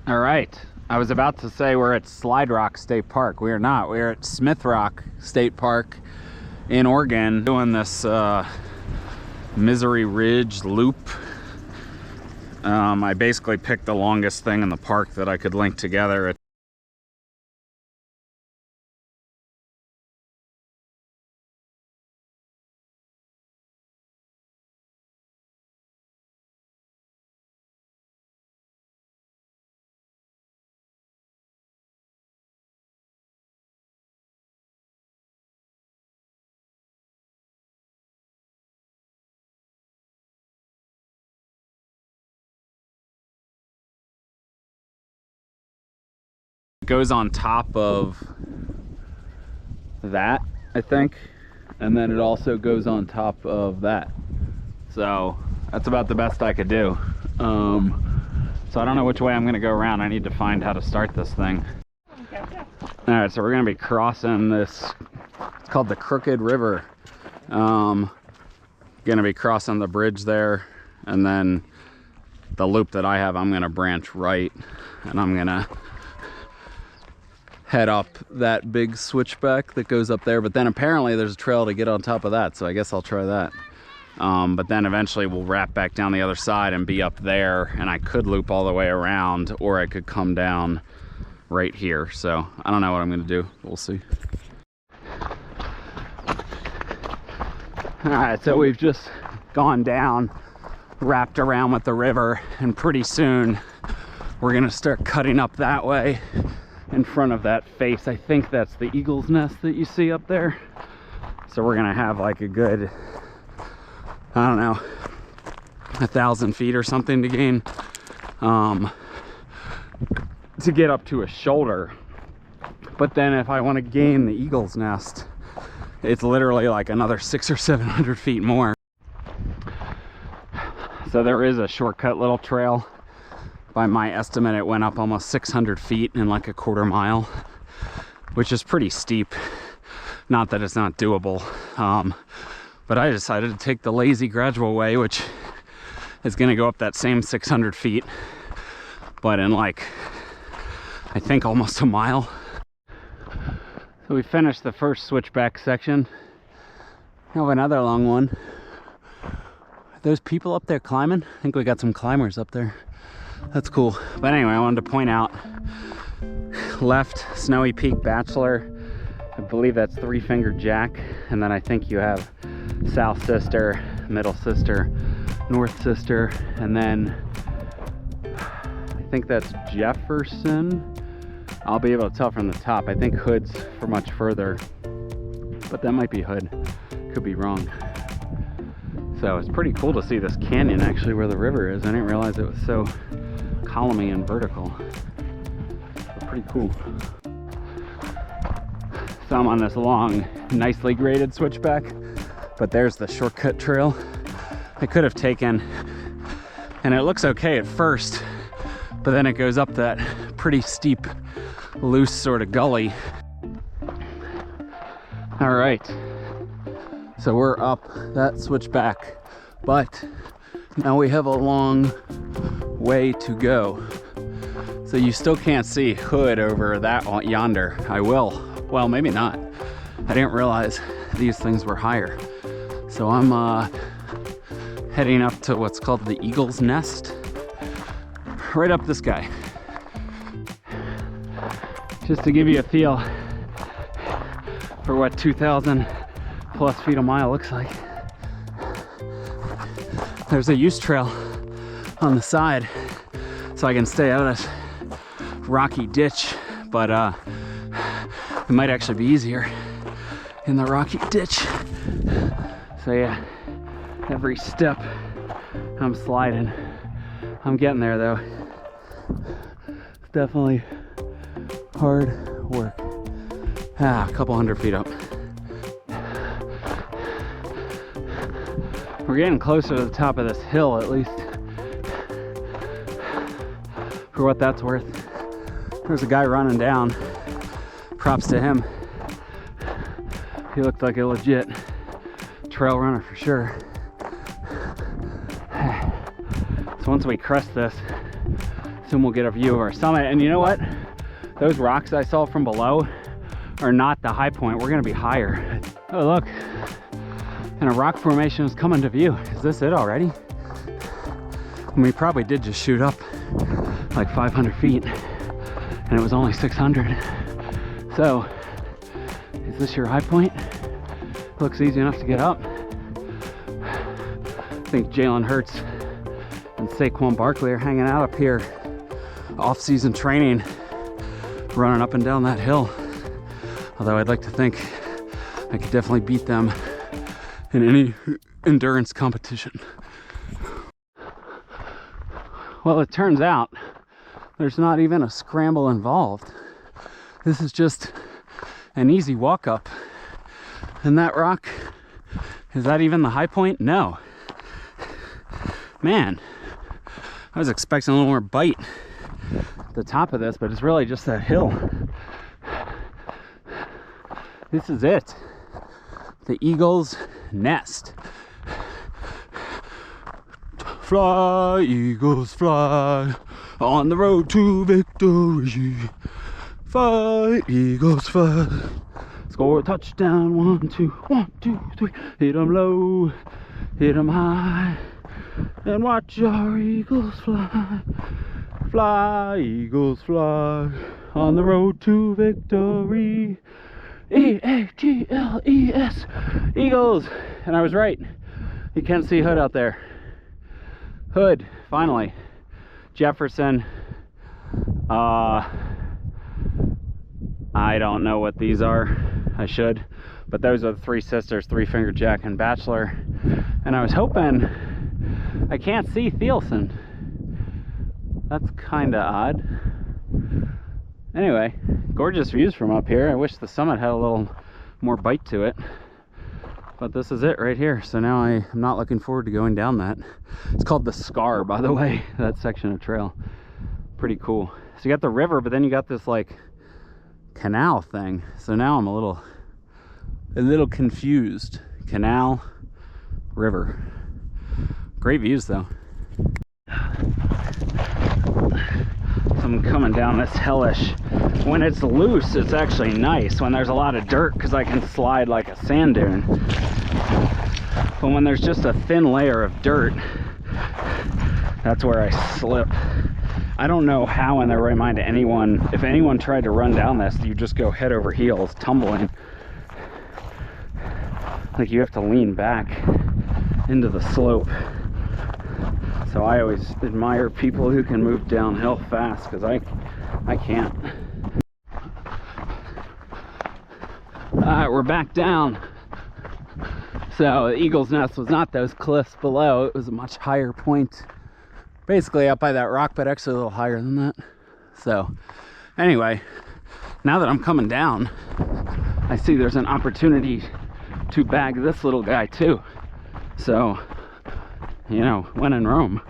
All right, I was about to say we're at Slide Rock State Park. We are not. We're at Smith Rock State Park in Oregon, doing this Misery Ridge loop. I basically picked the longest thing in the park that I could link together. It goes on top of that, I think, and then it also goes on top of that. So that's about the best I could do. So I don't know which way I'm gonna go around. I need to find how to start this thing. All right, so we're gonna be crossing this, it's called the Crooked River. Gonna be crossing the bridge there, and then the loop that I have, I'm gonna branch right, and I'm gonna head up that big switchback that goes up there. But then apparently there's a trail to get on top of that, so I guess I'll try that. But then eventually we'll wrap back down the other side and be up there, and I could loop all the way around, or I could come down right here. So I don't know what I'm gonna do. We'll see. All right, so we've just gone down, wrapped around with the river, and pretty soon we're gonna start cutting up that way in front of that face. I think that's the eagle's nest that you see up there. So we're gonna have like a good, I don't know, 1,000 feet or something to gain, to get up to a shoulder. But then if I want to gain the eagle's nest, it's literally like another 600 or 700 feet more. So there is a shortcut little trail. By my estimate, it went up almost 600 feet in like a quarter mile, which is pretty steep. Not that it's not doable. But I decided to take the lazy gradual way, which is gonna go up that same 600 feet, but in like, I think almost a mile. So we finished the first switchback section. Now another long one. Are those people up there climbing? I think we got some climbers up there. That's cool. But anyway, I wanted to point out, left Snowy Peak Bachelor, I believe that's Three Finger Jack, and then I think you have South Sister, Middle Sister, North Sister, and then I think that's Jefferson. I'll be able to tell from the top. I think Hood's for much further, but that might be Hood. Could be wrong. So it's pretty cool to see this canyon actually where the river is. I didn't realize it was so columny and vertical. But pretty cool. So I'm on this long, nicely graded switchback, but there's the shortcut trail I could have taken, and it looks okay at first, but then it goes up that pretty steep, loose sort of gully. All right, so we're up that switchback, but now we have a long way to go. So you still can't see Hood over that yonder. I will. Well, maybe not. I didn't realize these things were higher. So I'm heading up to what's called the Eagle's Nest. Right up this guy. Just to give you a feel for what 2,000 plus feet a mile looks like. There's a use trail on the side so I can stay out of this rocky ditch, but it might actually be easier in the rocky ditch. So yeah, every step I'm sliding. I'm getting there though. It's definitely hard work. A couple hundred feet up. We're getting closer to the top of this hill, at least, for what that's worth. There's a guy running down. Props to him. He looked like a legit trail runner for sure. So once we crest this, and we'll get a view of our summit. And you know what? Those rocks I saw from below are not the high point. We're gonna be higher. Oh, look. And a rock formation is coming to view. Is this it already? And we probably did just shoot up like 500 feet and it was only 600. So, is this your high point? Looks easy enough to get up. I think Jalen Hurts and Saquon Barkley are hanging out up here, off-season training, running up and down that hill. Although I'd like to think I could definitely beat them in any endurance competition. Well, it turns out there's not even a scramble involved. This is just an easy walk up. And that rock, is that even the high point? No. Man, I was expecting a little more bite at the top of this, but it's really just that hill. This is it. The eagle's nest. Fly, eagles, fly, on the road to victory. Fly, eagles, fly. Score a touchdown, 1, 2, 1, 2, 3. Hit 'em low, hit 'em high, and watch our eagles fly. Fly, eagles, fly, on the road to victory. E-A-G-L-E-S, Eagles. And I was right. You can't see Hood out there. Hood, finally. Jefferson. I don't know what these are. I should. But those are the three sisters, Three Finger Jack and Bachelor. And I was hoping, I can't see Thielsen. That's kind of odd. Anyway, gorgeous views from up here. I wish the summit had a little more bite to it. But this is it right here. So now I'm not looking forward to going down that. It's called the Scar, by the way, that section of trail. Pretty cool. So you got the river, but then you got this like canal thing. So now I'm a little confused. Canal, river. Great views though. I'm coming down this hellish. When it's loose, it's actually nice. When there's a lot of dirt, because I can slide like a sand dune. But when there's just a thin layer of dirt, that's where I slip. I don't know how in their right mind anyone, if anyone tried to run down this, you just go head over heels, tumbling. Like you have to lean back into the slope. So I always admire people who can move downhill fast, because I can't. Alright, we're back down. So the Eagle's Nest was not those cliffs below, it was a much higher point. Basically up by that rock, but actually a little higher than that. So anyway, now that I'm coming down, I see there's an opportunity to bag this little guy too. So, you know, when in Rome,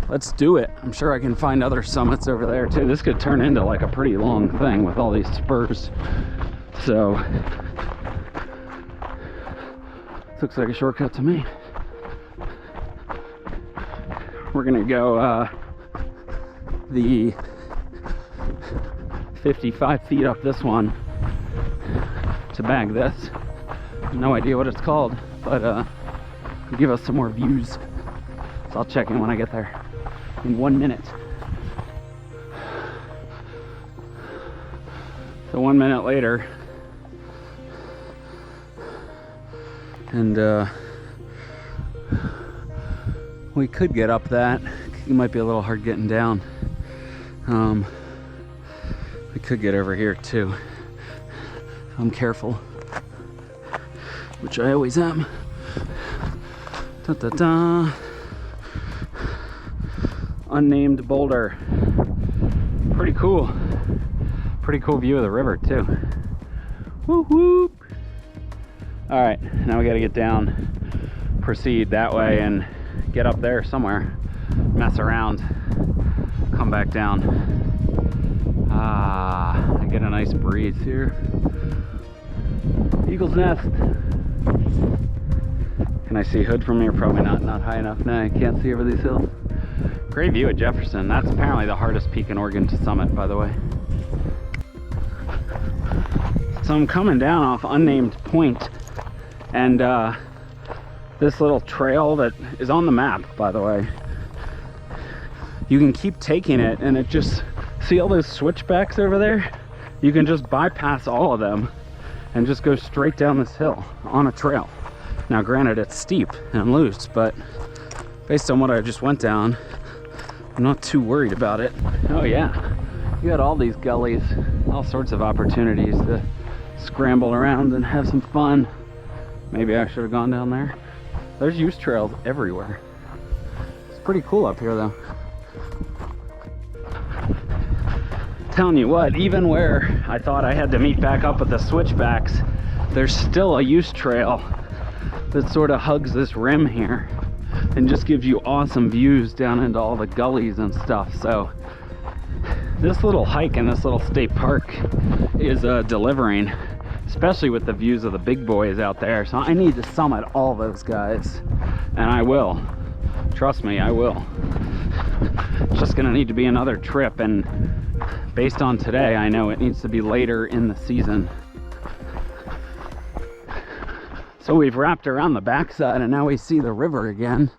let's do it. I'm sure I can find other summits over there too. This could turn into like a pretty long thing with all these spurs. So, this looks like a shortcut to me. We're gonna go the 55 feet up this one to bag this. No idea what it's called, but give us some more views. So I'll check in when I get there in 1 minute. So 1 minute later, and we could get up that. It might be a little hard getting down. We could get over here too. I'm careful, which I always am. Da, da, da. Unnamed boulder. Pretty cool. Pretty cool view of the river too. Whoop whoop. All right, now we got to get down, proceed that way, and get up there somewhere, mess around, come back down. I get a nice breeze here. Eagle's Nest. Can I see Hood from here? Probably not high enough. No, I can't see over these hills. Great view at Jefferson. That's apparently the hardest peak in Oregon to summit, by the way. So I'm coming down off unnamed point, and this little trail that is on the map, by the way, you can keep taking it, and it just, see all those switchbacks over there? You can just bypass all of them and just go straight down this hill on a trail. Now granted, it's steep and loose, but based on what I just went down, I'm not too worried about it. Oh yeah, you got all these gullies, all sorts of opportunities to scramble around and have some fun. Maybe I should have gone down there. There's use trails everywhere. It's pretty cool up here though. Telling you what, even where I thought I had to meet back up with the switchbacks, there's still a use trail that sort of hugs this rim here and just gives you awesome views down into all the gullies and stuff. So this little hike in this little state park is delivering, especially with the views of the big boys out there. So I need to summit all those guys, and I will. Trust me, I will. It's just gonna need to be another trip, and based on today, I know it needs to be later in the season. So we've wrapped around the backside, and now we see the river again.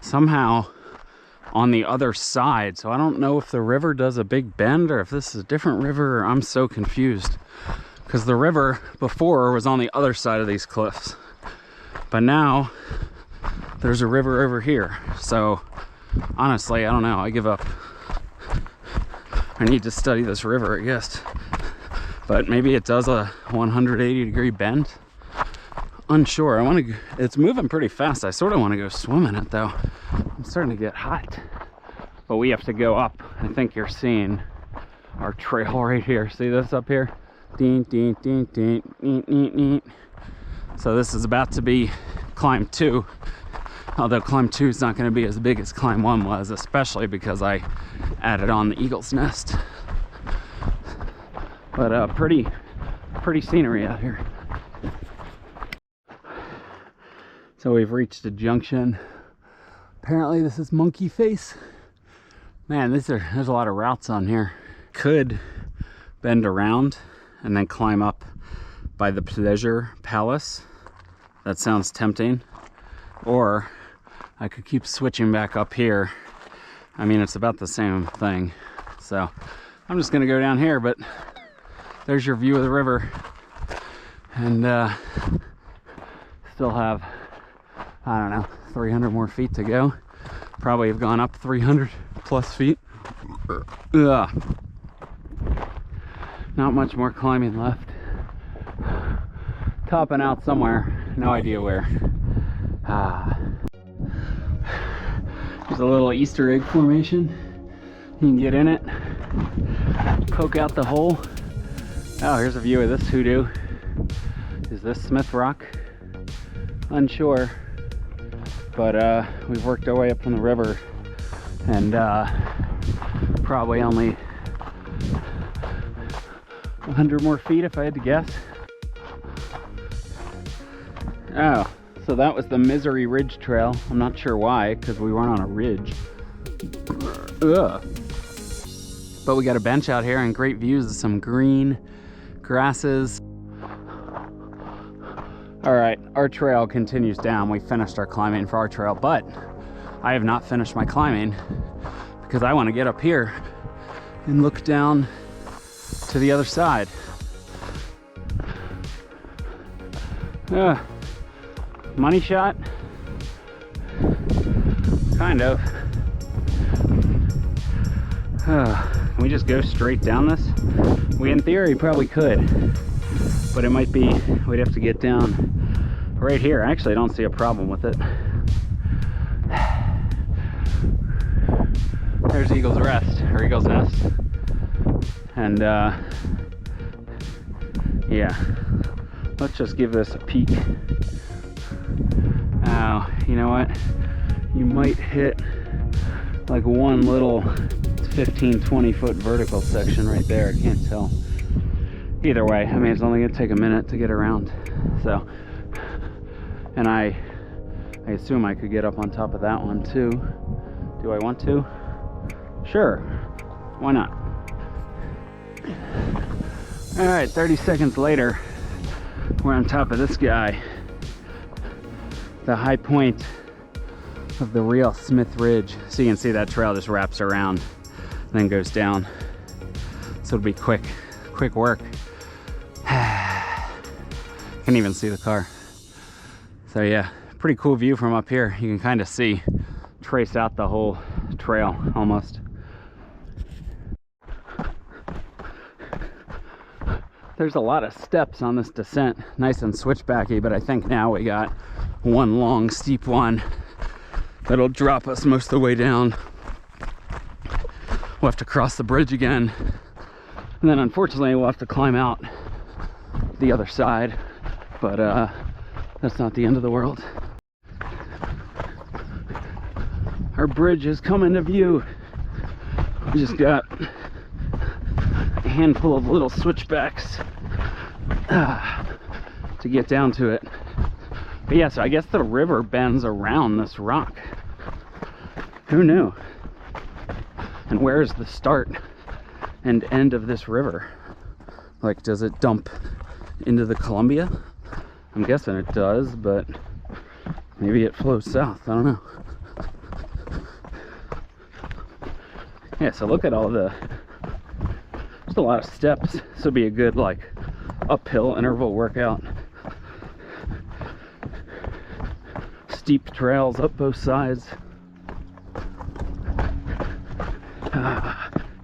Somehow on the other side. So I don't know if the river does a big bend or if this is a different river. I'm so confused because the river before was on the other side of these cliffs, but now there's a river over here. So honestly, I don't know. I give up. I need to study this river, I guess. But maybe it does a 180-degree bend. Unsure. It's moving pretty fast. I sort of want to go swim in it though. I'm starting to get hot. But we have to go up. I think you're seeing our trail right here. See this up here? Ding, ding, ding, ding, ding, ding, ding. So this is about to be climb 2. Although climb 2 is not going to be as big as climb 1 was, especially because I added on the eagle's nest. But pretty scenery out here. So we've reached a junction. Apparently this is Monkey Face. Man, there's a lot of routes on here. Could bend around and then climb up by the Pleasure Palace. That sounds tempting. Or I could keep switching back up here. I mean, it's about the same thing. So I'm just gonna go down here, but there's your view of the river. And still have, I don't know, 300 more feet to go. Probably have gone up 300 plus feet. Ugh. Not much more climbing left. Topping out somewhere, no idea where. There's a little Easter egg formation. You can get in it, poke out the hole. Oh, here's a view of this hoodoo. Is this Smith Rock? Unsure. But we've worked our way up from the river, and probably only 100 more feet if I had to guess. Oh, so that was the Misery Ridge Trail. I'm not sure why, because we weren't on a ridge. Ugh. But we got a bench out here and great views of some green grasses. All right, our trail continues down. We finished our climbing for our trail, but I have not finished my climbing because I want to get up here and look down to the other side. Money shot? Kind of. Can we just go straight down this? We, in theory, probably could, but it might be, we'd have to get down right here. Actually, I don't see a problem with it. There's Eagle's Rest, or Eagle's Nest. And yeah, let's just give this a peek. Oh, you know what? You might hit like one little 15-20 foot vertical section right there. I can't tell. Either way, I mean, it's only gonna take a minute to get around. So, and I I assume I could get up on top of that one too. Do I want to? Sure, why not? All right, 30 seconds later, we're on top of this guy. The high point of the real Smith Ridge. So you can see that trail just wraps around and then goes down. So it'll be quick work. Can't even see the car. So yeah, pretty cool view from up here. You can kind of see, trace out the whole trail almost. There's a lot of steps on this descent, nice and switchbacky, but I think now we got one long steep one that'll drop us most of the way down. We'll have to cross the bridge again, and then unfortunately we'll have to climb out the other side, but that's not the end of the world. Our bridge is coming to view. We just got a handful of little switchbacks to get down to it. But yeah, so I guess the river bends around this rock. Who knew? And where is the start and end of this river? Like, does it dump into the Columbia? I'm guessing it does, but maybe it flows south. I don't know. Yeah, so look at all the, there's a lot of steps. This would be a good like uphill interval workout. Steep trails up both sides.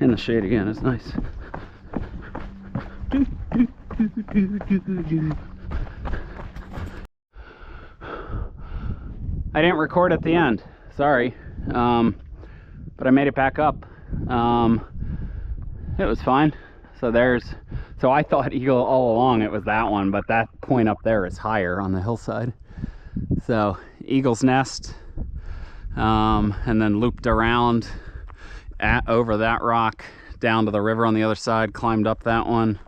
In the shade again, it's nice. I didn't record at the end, sorry, but I made it back up. It was fine. So I thought Eagle all along it was that one, but that point up there is higher on the hillside. So Eagle's Nest, and then looped around over that rock down to the river on the other side, climbed up that one,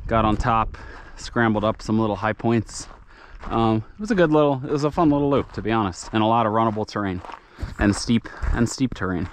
got on top, scrambled up some little high points. It was a fun little loop, to be honest, and a lot of runnable terrain and steep terrain.